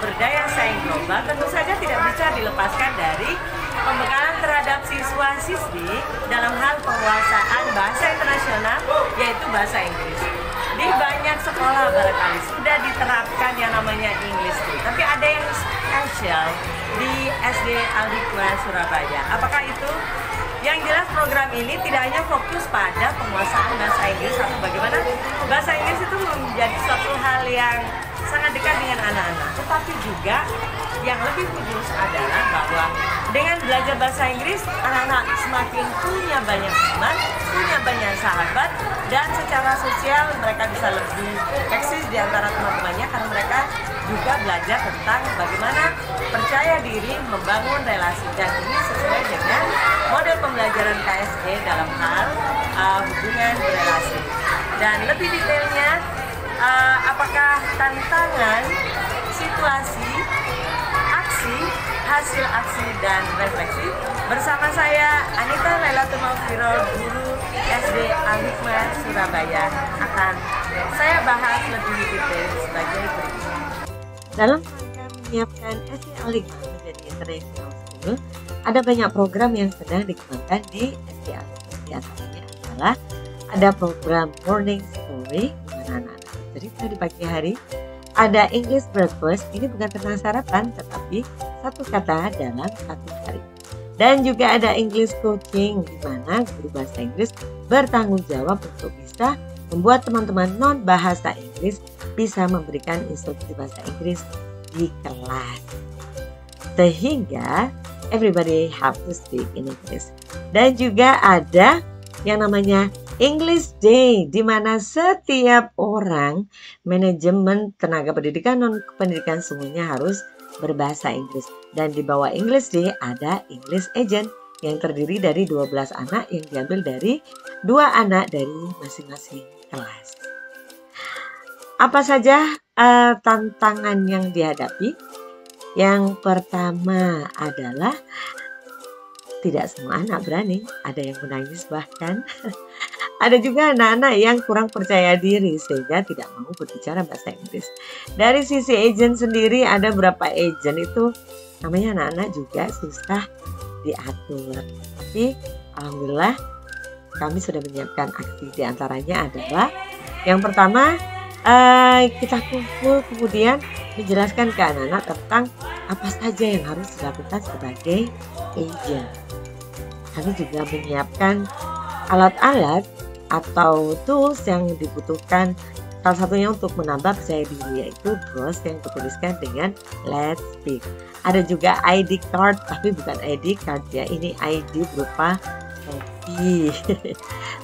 sumber daya saing global, tentu saja tidak bisa dilepaskan dari pembekalan terhadap siswa-siswi dalam hal penguasaan bahasa internasional, yaitu bahasa Inggris. Di banyak sekolah barangkali sudah diterapkan yang namanya English Day, tapi ada yang spesial di SD Al-Hikmah Surabaya. Apakah itu? Yang jelas program ini tidak hanya fokus pada penguasaan bahasa Inggris atau bagaimana bahasa Inggris itu menjadi suatu hal yang sangat dekat dengan anak-anak, tetapi juga yang lebih khusus adalah bahwa dengan belajar bahasa Inggris, anak-anak semakin punya banyak teman, punya banyak sahabat, dan secara sosial mereka bisa lebih eksis di antara teman-temannya karena mereka juga belajar tentang bagaimana percaya diri membangun relasi, dan ini sesuai dengan model pembelajaran KSE dalam hal hubungan berelasi. Dan lebih detailnya, apakah tantangan, situasi, aksi, hasil aksi, dan refleksi bersama saya Anita Lailatul Mawfirol, guru SD Al-Hikmah Surabaya, akan saya bahas lebih detail sebagai berikut. Dalam rangka menyiapkan SD Al-Hikmah menjadi international school, ada banyak program yang sedang dikembangkan di SD Al-Hikmah. Di antaranya adalah ada program Morning Story, di mana anak-anak cerita di pagi hari. Ada English Breakfast, ini bukan tentang sarapan, tetapi satu kata dalam satu hari. Dan juga ada English Coaching, di mana guru bahasa Inggris bertanggung jawab untuk bisa membuat teman-teman non bahasa Inggris bisa memberikan instruksi bahasa Inggris di kelas, sehingga everybody have to speak in English. Dan juga ada yang namanya English Day, di mana setiap orang, manajemen, tenaga pendidikan, non pendidikan semuanya harus berbahasa Inggris. Dan di bawah English Day ada English Agent yang terdiri dari 12 anak yang diambil dari 2 anak dari masing-masing kelas. Apa saja tantangan yang dihadapi? Yang pertama adalah tidak semua anak berani, ada yang menangis bahkan. Ada juga anak-anak yang kurang percaya diri sehingga tidak mau berbicara bahasa Inggris. Dari sisi agent sendiri, ada beberapa agent itu namanya anak-anak juga susah diatur. Tapi alhamdulillah kami sudah menyiapkan aksi. Di antaranya adalah yang pertama, kita kumpul kemudian menjelaskan ke anak-anak tentang apa saja yang harus dilakukan sebagai agent. Kami juga menyiapkan alat-alat atau tools yang dibutuhkan, salah satunya untuk menambah percaya diri, yaitu bros yang dituliskan dengan Let's Speak. Ada juga ID card, tapi bukan ID card ya, ini ID berupa kopi.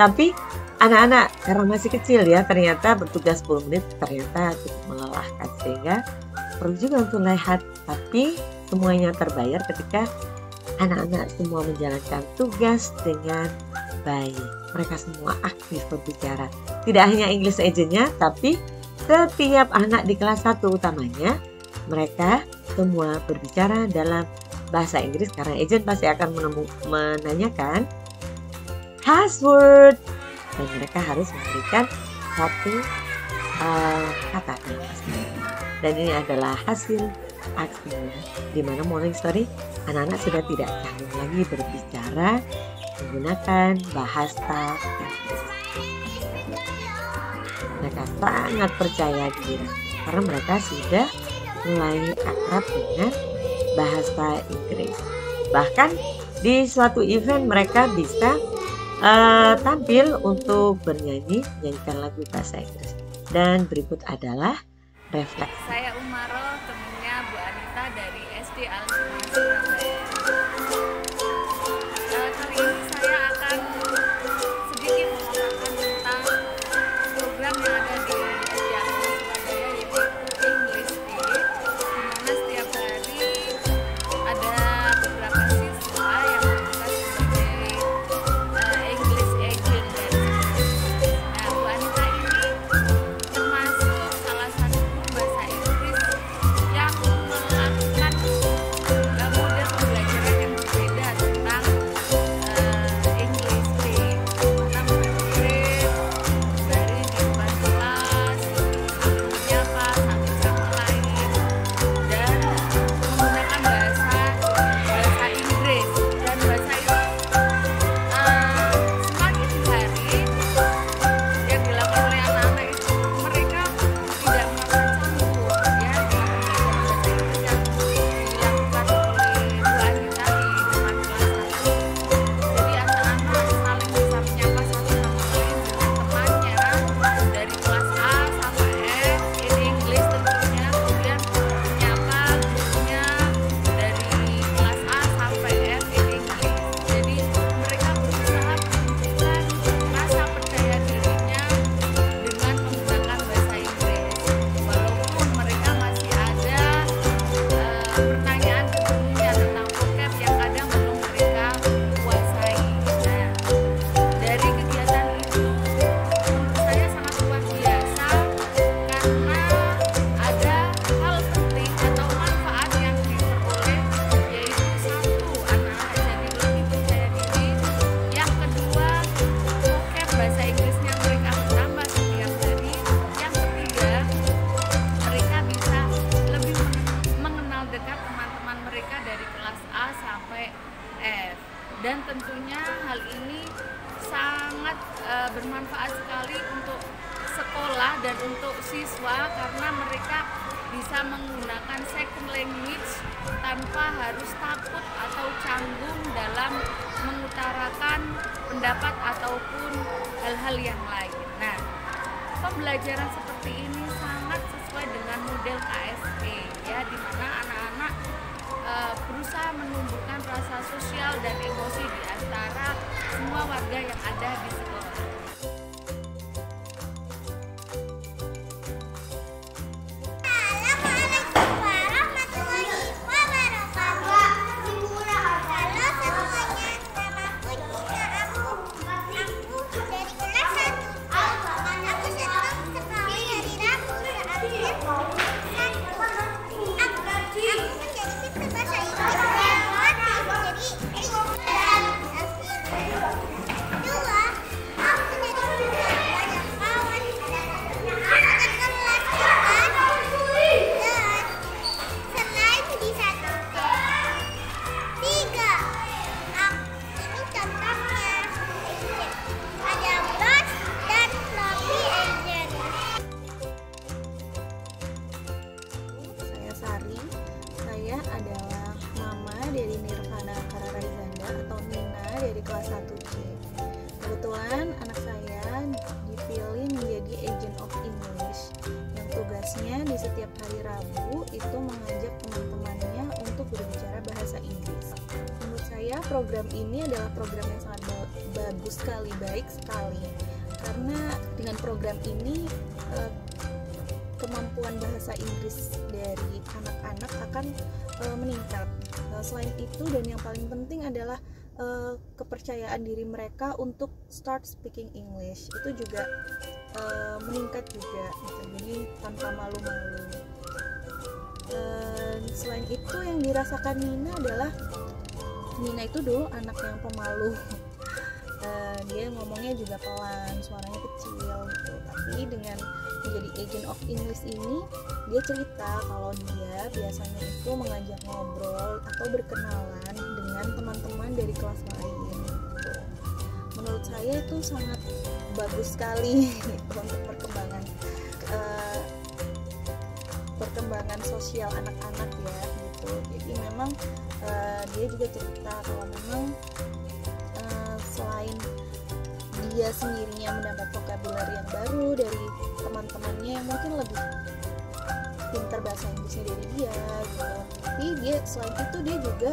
Tapi anak-anak karena masih kecil ya, ternyata bertugas 10 menit ternyata cukup melelahkan, sehingga perlu juga untuk lihat. Tapi semuanya terbayar ketika anak-anak semua menjalankan tugas dengan baik. Mereka semua aktif berbicara. Tidak hanya English agent-nya, tapi setiap anak di kelas 1 utamanya, mereka semua berbicara dalam bahasa Inggris karena agent pasti akan menanyakan password dan mereka harus memberikan satu kata. Dan ini adalah hasil aksinya, di mana Morning Story anak-anak sudah tidak canggung lagi berbicara menggunakan bahasa Inggris. Mereka sangat percaya diri karena mereka sudah mulai akrab dengan bahasa Inggris. Bahkan di suatu event mereka bisa tampil untuk menyanyikan lagu bahasa Inggris. Dan berikut adalah refleksi. Saya Umaro, temannya Bu Anita dari SD Al-Hikmah Surabaya. Kali ini saya akan sedikit mengatakan tentang program yang ada di SD Al-Hikmah Surabaya, yaitu English Day, di mana setiap hari ada beberapa siswa yang bertugas sebagai English agent dan sebagainya. Nah, Bu Anita ini termasuk salah satu guru bahasa Inggris sangat bermanfaat sekali untuk sekolah dan untuk siswa karena mereka bisa menggunakan second language tanpa harus takut atau canggung dalam mengutarakan pendapat ataupun hal-hal yang lain. Nah, pembelajaran seperti ini sangat sesuai dengan model KSE ya, di mana anak-anak berusaha menumbuhkan rasa sosial dan emosi di antara semua warga yang ada di sekolah. Saya adalah mama dari Nirvana Kararaizanda atau Nina dari kelas 1C. Kebetulan anak saya dipilih menjadi agent of English yang tugasnya di setiap hari Rabu itu mengajak teman-temannya untuk berbicara bahasa Inggris. Menurut saya program ini adalah program yang sangat bagus sekali, baik sekali, karena dengan program ini kemampuan bahasa Inggris dari anak-anak akan meningkat. Selain itu, dan yang paling penting adalah kepercayaan diri mereka untuk start speaking English itu juga meningkat juga gitu. Jadi tanpa malu-malu. Selain itu, yang dirasakan Nina adalah Nina itu dulu anak yang pemalu. Dia ngomongnya juga pelan, suaranya kecil gitu. Tapi dengan menjadi agent of English ini, dia cerita kalau dia biasanya itu mengajak ngobrol atau berkenalan dengan teman-teman dari kelas lain gitu. Menurut saya itu sangat bagus sekali gitu, untuk perkembangan sosial anak-anak ya gitu. Jadi memang dia juga cerita kalau memang selain dia sendirinya mendapat vocabulary yang baru dari teman-temannya yang mungkin lebih pintar bahasa Inggrisnya dari dia gitu. Tapi dia selain itu dia juga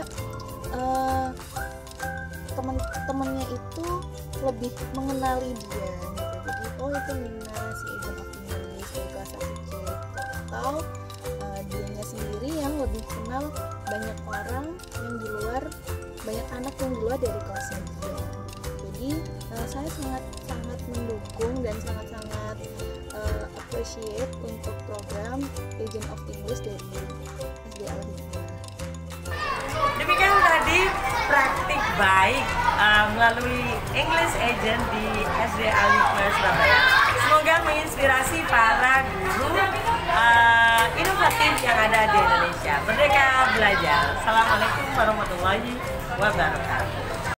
teman-temannya itu lebih mengenali dia gitu. Jadi oh itu Nina si agent of English dari kelas 1C gitu. Atau dianya sendiri yang lebih kenal banyak orang yang di luar, banyak anak yang di luar dari kelasnya dia. Jadi saya sangat mendukung dan sangat appreciate untuk program Agent of English dari SD Al-Hikmah. Demikian tadi praktik baik melalui English Agent di SD Al-Hikmah Surabaya. Semoga menginspirasi para guru inovatif yang ada di Indonesia. Merdeka belajar. Assalamualaikum warahmatullahi wabarakatuh.